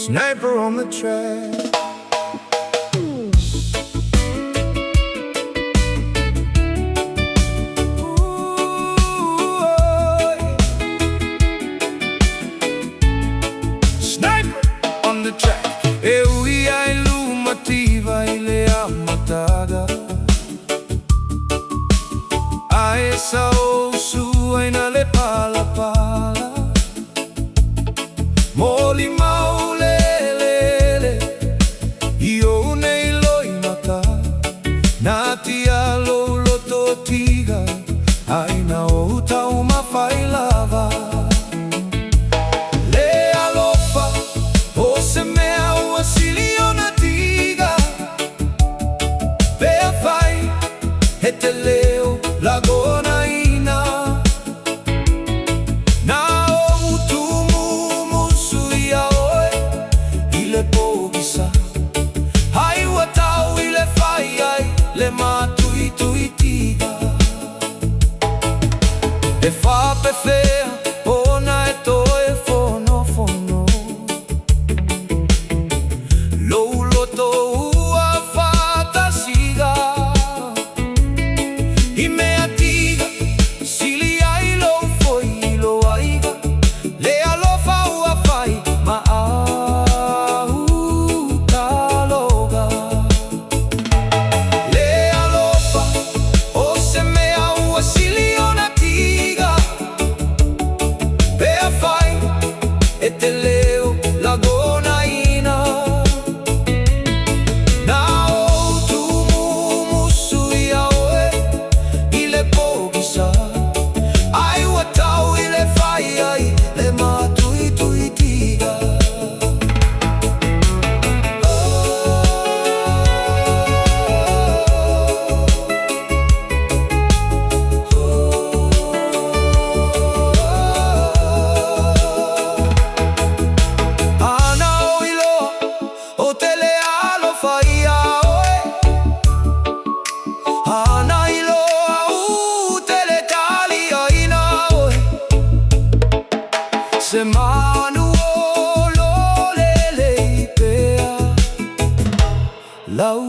Sniper on the track. Sniper on the track. Eu ia ilumativa ile amatada. A essa ouço aina le pala pala. Moli maulele io nei loi mata. Nati alo loto tiga aina outa uma failava. Te leo lagonaina na utumu musu ya oe ile pogisa hai watau ile fai ai le matui tuitiga e fa pefea ona e toe fono fono lo loto ua fata siga. I me atiga, sili ai lo foi lo aiga. Le alofa ua fai, ma au taloga. Le alofa, o se mea ua sili ona tiga. Bea fai, e te leo lagonaina. Ai watau ile fai ai le matui tuitiga. Ana oilo o tele alo fai aoe. Ana ilo se manuolo le ipea lau